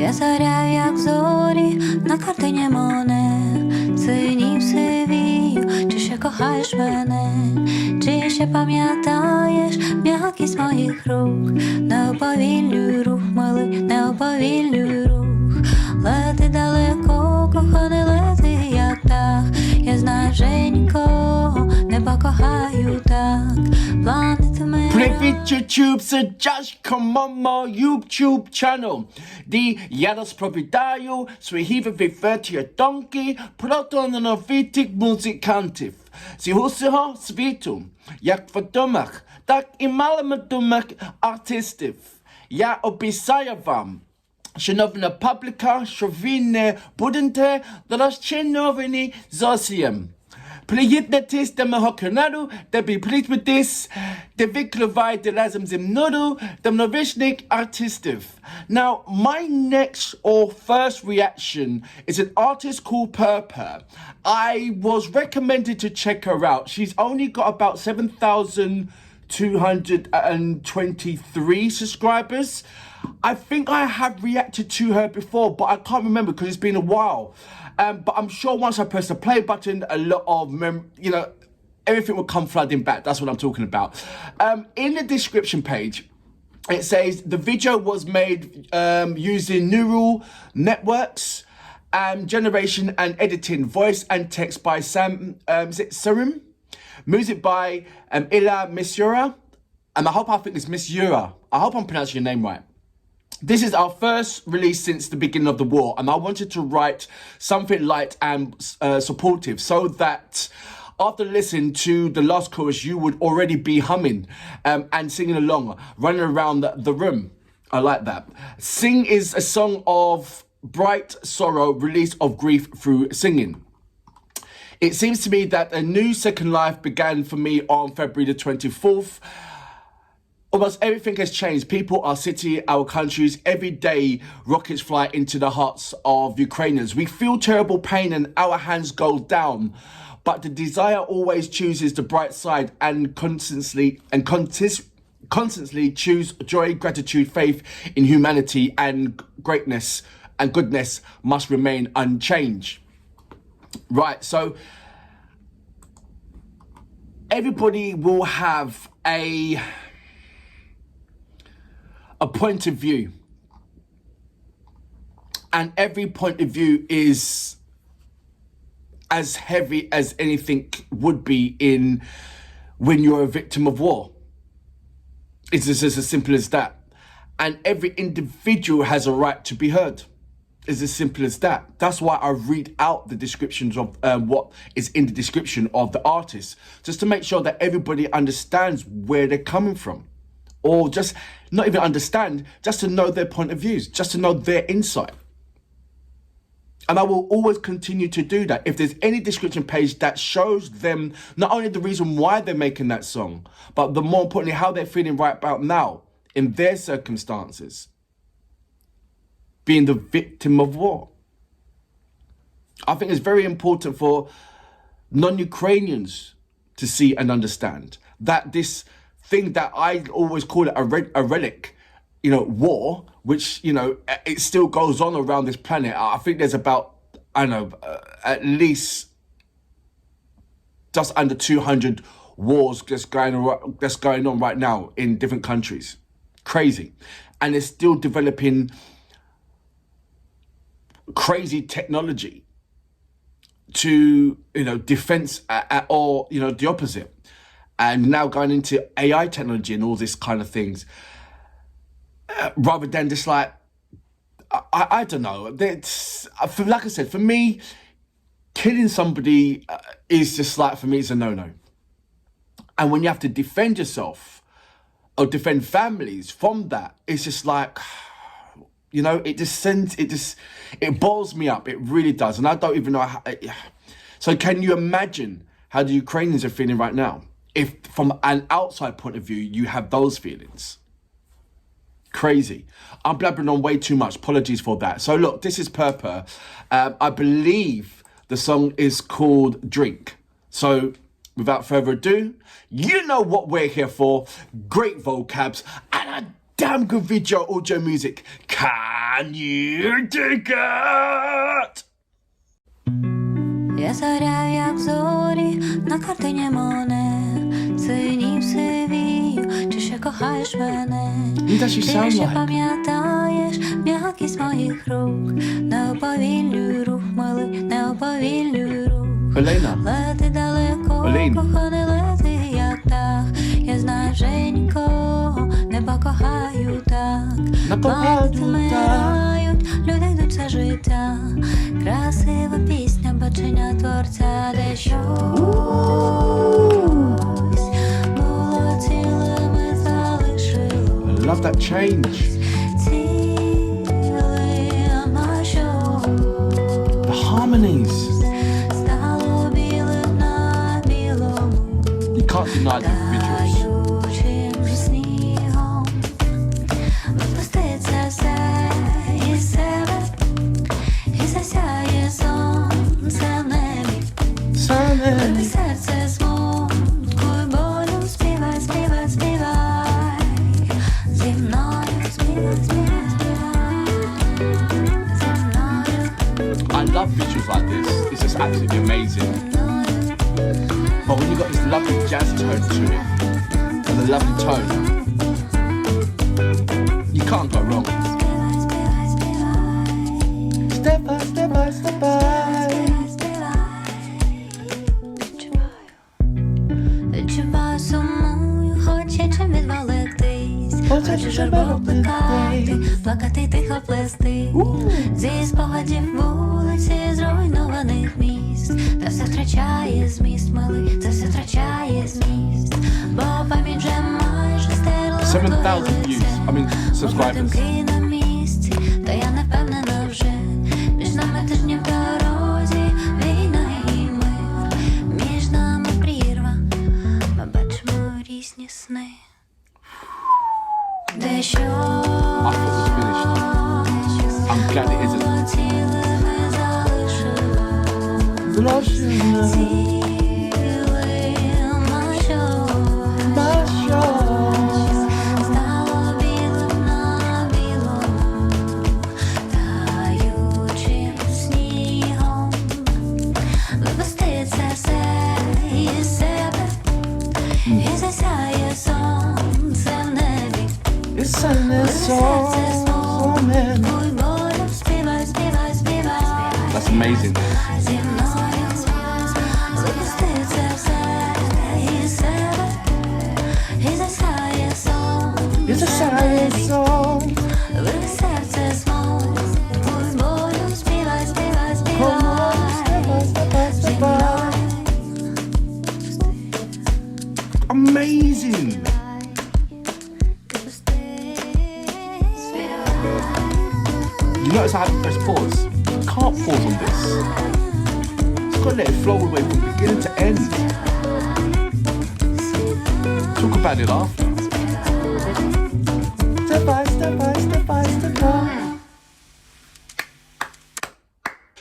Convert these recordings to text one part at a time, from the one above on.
Я заря, як зорі на картині Моне. Синів сивію, чи ще кохаєш мене, чи ще пам'ятаєш м'якість моїх рук. Не уповільнюй рух, милий, не уповільнюй рух. Лети далеко, коханий, лети, як птах. Я знаю, вже нікого не покохаю так. Планетами Привіт, YouTube, це Джашка Momo YouTube channel, де я розповідаю свої відверті думки про талановитих музикантів з усього світу, як відомих, так і маловідомих артистів. Я обіцяю вам, шановна публіка, що ви не будете розчаровані зовсім. Приєднатись до мого каналу, де підписуйтесь, де викладайте разом зі мною талановитих артистів. Now, my next or first reaction is an artist called Perper. I was recommended to check her out. She's only got about 7,223 subscribers. I think I have reacted to her before, but I can't remember because it's been a while. But I'm sure once I press the play button, a lot of, everything will come flooding back. That's what I'm talking about. In the description page, it says the video was made using neural networks, generation and editing, voice and text by Sarim, music by Illa Mісюра, and I hope I think it's Mісюра. I hope I'm pronouncing your name right. This is our first release since the beginning of the war, and I wanted to write something light and supportive so that after listening to the last chorus, you would already be humming and singing along, running around the room. I like that. Sing is a song of bright sorrow, release of grief through singing. It seems to me that a new second life began for me on February the 24th. Almost everything has changed. People, our city, our countries, every day rockets fly into the hearts of Ukrainians. We feel terrible pain and our hands go down. But the desire always chooses the bright side and constantly choose joy, gratitude, faith in humanity, and greatness and goodness must remain unchanged. Right, so everybody will have a point of view, and every point of view is as heavy as anything would be in when you're a victim of war. It's just as simple as that. And every individual has a right to be heard. It's as simple as that. That's why I read out the descriptions of what is in the description of the artist, just to make sure that everybody understands where they're coming from. Or just not even understand, just to know their point of views, just to know their insight. And I will always continue to do that. If there's any description page that shows them not only the reason why they're making that song, but the more importantly, how they're feeling right about now in their circumstances, being the victim of war. I think it's very important for non-Ukrainians to see and understand that this thing that I always call it a relic, war, which, it still goes on around this planet. I think there's about, at least just under 200 wars that's going on right now in different countries. Crazy. And it's still developing crazy technology to, defense or, the opposite. And now going into AI technology and all this kind of things, rather than just like, I don't know. Like I said, for me, killing somebody is just like, for me, it's a no-no. And when you have to defend yourself or defend families from that, it's just like, it boils me up. It really does. And I don't even know how. So can you imagine how the Ukrainians are feeling right now? If from an outside point of view, you have those feelings. Crazy. I'm blabbering on way too much. Apologies for that. So look, this is Perper. I believe the song is called Drink. So without further ado, you know what we're here for. Great vocabs and a damn good video, audio music. Can you dig it? Я заряю, як зорі на картині Моне. Синів сивію, чи ще кохаєш мене? Does she Чи sound ще like? пам'ятаєш м'якість моїх рук? Не уповільнюй рух, милий, не уповільнюй рух. Elena. Лети далеко, Олень. коханий, лети, як птах. Я знаю, вже нікого не покохаю так. Не покохаю Планети вмирають, люди йдуть все життя. Красива пісня, бачення творця, де щось було цілими залишило. I love that change. Цілими щось The harmonies. стало білим на білому. You can't deny the visuals. Таючим снігом випуститься все із себе, і засяє сонце в небі. Лети серце смутку й болю, співай, співай, співай. Зі мною співай, співай, співай. Зі мною, I love visuals like this. It's just absolutely amazing. But when you got this lovely jazz tone to it, and the lovely tone, you can't go wrong. співай, співай, співай. Step by step by step by. Відчуваю, сумую, хоче чим відволіктись. Хочу журбу плекати, плакати, тихо плести. Зі спогадів вулиці, зруйнованих міст. Та все втрачає зміст, милий, це все втрачає зміст. Бо пам'ять вже майже стерла 7,000 views. I mean, subscribers. Думки на місці, та я не впевнена вже. Між нами тижні в дорозі, війна і мир. Між нами прірва, ми бачимо різні сни. Де що I thought it was finished. I'm glad it isn't. було цілими залишило. Цілими щось стало білим на білому, таючим снігом. Випусти це все із себе, і засяє сонце в небі. It's a Серце смутку й болю, співай, співай, співай. That's amazing. Зі мною випусти це все із себе, і засяє сонце в небі. Ви серце смутку й болю, співай, співай, співай. Зі мною Amazing. You notice I haven't pressed pause. You can't pause on this. Just gotta let it flow all the way from beginning to end. Talk about it after. Step by step by step by step by.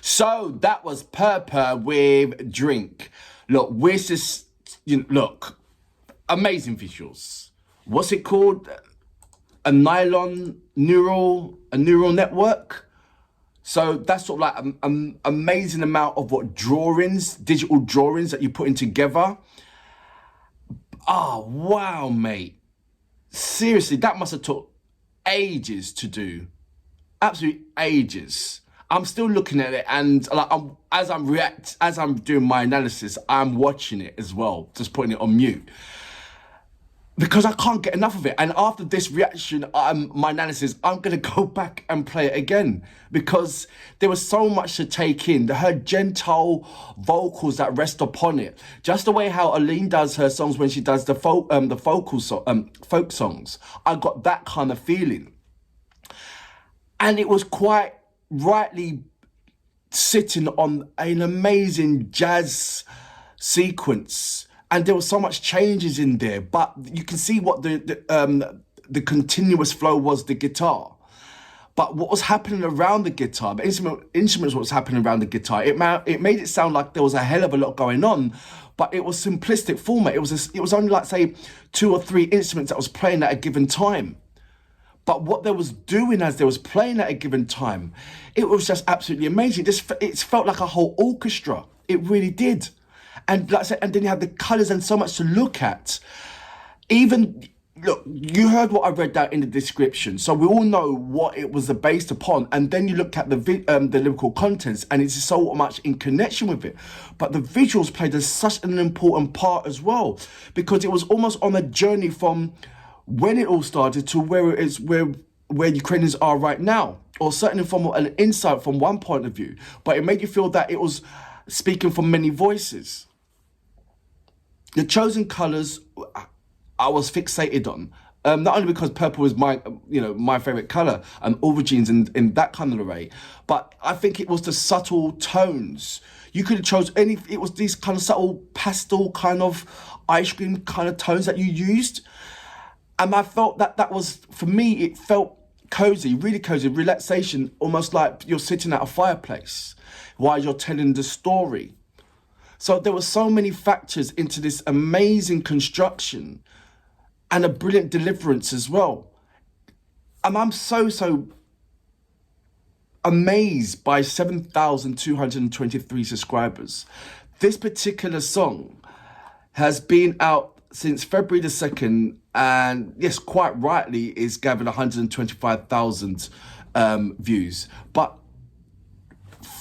So that was Purpur with Drink. Look, we're just, look, amazing visuals. What's it called? A neural network. So that's sort of like an amazing amount of what drawings, digital drawings that you're putting together. Oh, wow, mate. Seriously, that must have took ages to do. Absolute ages. I'm still looking at it, and like as I'm doing my analysis, I'm watching it as well, just putting it on mute. Because I can't get enough of it. And after this reaction, my analysis, I'm going to go back and play it again. Because there was so much to take in. Her gentle vocals that rest upon it. Just the way how Aline does her songs when she does the folk songs. I got that kind of feeling. And it was quite rightly sitting on an amazing jazz sequence. And there was so much changes in there, but you can see what the continuous flow was, the guitar. But what was happening around the guitar, the instruments, what was happening around the guitar, it made it sound like there was a hell of a lot going on, but it was simplistic format. It was only like, say, 2 or 3 instruments that was playing at a given time. But what they was doing as they was playing at a given time, it was just absolutely amazing. It felt like a whole orchestra. It really did. And like I said, and then you have the colours and so much to look at. Even, look, you heard what I read out in the description, so we all know what it was based upon. And then you look at the lyrical contents, and it's so much in connection with it. But the visuals played such an important part as well, because it was almost on a journey from when it all started to where it is, where Ukrainians are right now, or certainly from an insight from one point of view. But it made you feel that it was speaking from many voices. The chosen colours I was fixated on, not only because purple is my favourite colour, and aubergines in that kind of array, but I think it was the subtle tones. You could have chose it was these kind of subtle pastel kind of ice cream kind of tones that you used. And I felt that was, for me, it felt cozy, really cozy, relaxation, almost like you're sitting at a fireplace while you're telling the story. So there were so many factors into this amazing construction and a brilliant deliverance as well. And I'm so amazed by 7,223 subscribers. This particular song has been out since February the 2nd, and yes, quite rightly, is gathered 125,000 views. But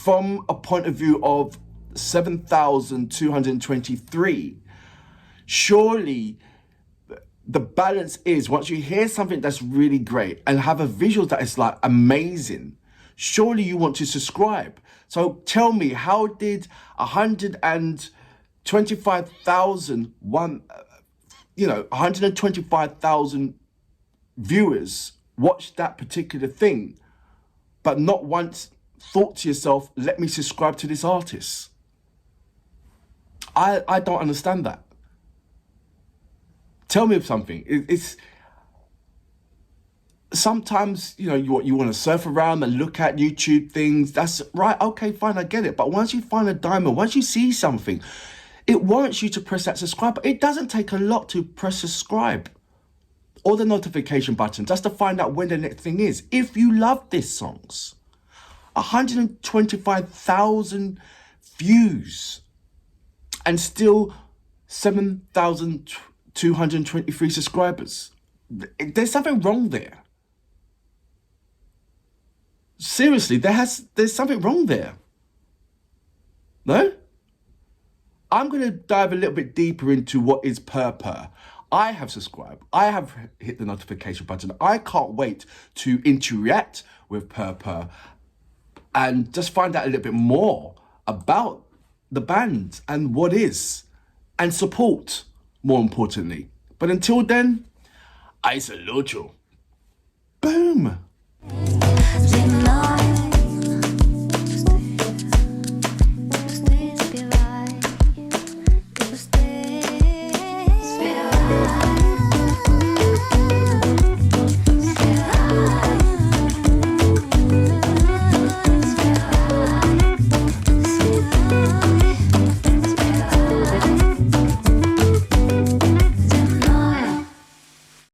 from a point of view of 7,223, surely the balance is, once you hear something that's really great and have a visual that is like amazing, surely you want to subscribe. So tell me, how did 125,000 viewers watch that particular thing, but not once thought to yourself, let me subscribe to this artist? I don't understand that. Tell me something. It's sometimes, you want to surf around and look at YouTube things. That's right. Okay, fine. I get it. But once you find a diamond, once you see something, it warrants you to press that subscribe. It doesn't take a lot to press subscribe or the notification button just to find out when the next thing is. If you love these songs, 125,000 views and still 7,223 subscribers. There's something wrong there. Seriously, there's something wrong there. No? I'm going to dive a little bit deeper into what is per. I have subscribed. I have hit the notification button. I can't wait to interact with per and just find out a little bit more about the band and what is, and support, more importantly. But until then, I salute you. Boom.